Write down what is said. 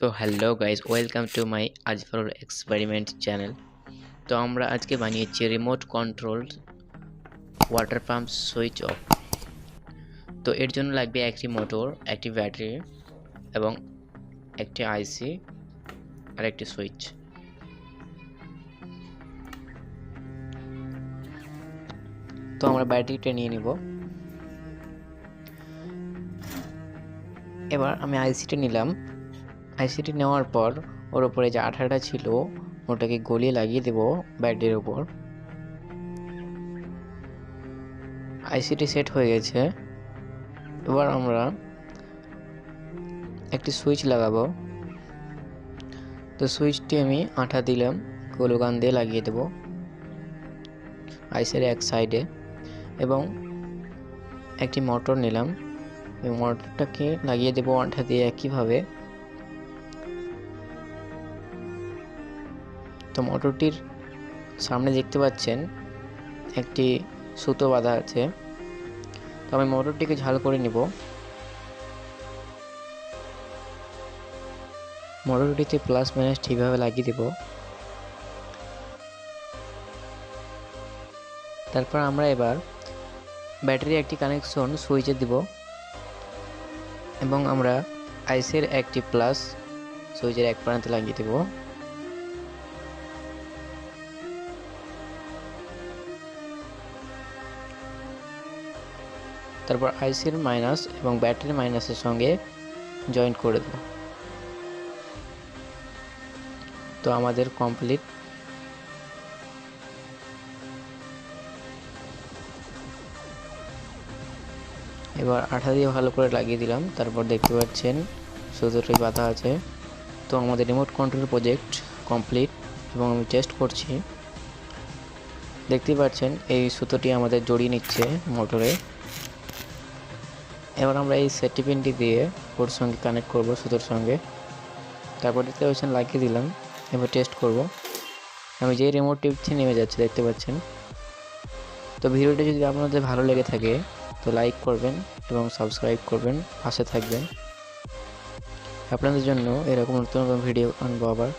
তো hello guys, welcome to my Azfar experiment channel. তো আমরা আজকে বানিয়েছি remote control water pump switch off. তো এর জন্য লাগবে একটি মোটর, একটি ব্যাটারি এবং একটি আইসি আর একটি সুইচ। তো আমরা ব্যাটারিটা নিয়ে নিব। এবার আমি আইসিটা নিলাম। আইসিটি নেওয়ার পর ওর উপরে যে আঠাটা ছিল ওটাকে গলিয়ে লাগিয়ে দেব ব্যাটারির উপর। আইসিটি সেট হয়ে গেছে। এবার আমরা একটি সুইচ লাগাবো। তো সুইচটি আমি আঠা দিলাম, গ্লুগান দিয়ে লাগিয়ে দেব আইসের এক সাইডে এবং একটি মোটর নিলাম। এই মোটরটাকে লাগিয়ে দেব আঠা দিয়ে একইভাবে। তো মোটরটির সামনে দেখতে পাচ্ছেন একটি সুতো বাঁধা আছে। তো আমি মোটরটিকে ঝাল করে নিব। মোটরটিতে প্লাস মাইনাস ঠিকভাবে লাগিয়ে দেব। তারপর আমরা এবার ব্যাটারি একটি কানেকশন সুইচে দিব এবং আমরা আইসের একটি প্লাস সুইচের এক প্রান্তে লাগিয়ে দেব। তারপর আইসির মাইনাস এবং ব্যাটারির মাইনাসের সঙ্গে জয়েন্ট করে দেব। তো আমাদের কমপ্লিট। এবার আঠা দিয়ে ভালো করে লাগিয়ে দিলাম। তারপর দেখতে পাচ্ছেন সুতোটি বাঁধা আছে। তো আমাদের রিমোট কন্ট্রোল প্রজেক্ট কমপ্লিট এবং আমি টেস্ট করছি। দেখতে পাচ্ছেন এই সুতোটি আমাদের জড়িয়ে নিচ্ছে মোটরে। এবার আমরা এই সেফটি পিনটি দিয়ে ওর সঙ্গে কানেক্ট করব সুতোর সঙ্গে। তারপর দেখতে পাচ্ছেন লাগিয়ে দিলাম। এবার টেস্ট করব। আমি যে রিমোট টিপছি নেমে যাচ্ছে, দেখতে পাচ্ছেন। তো ভিডিওটি যদি আপনাদের ভালো লেগে থাকে তো লাইক করবেন এবং সাবস্ক্রাইব করবেন, পাশে থাকবেন। আপনাদের জন্য এরকম নতুন নতুন ভিডিও আনবো আবার।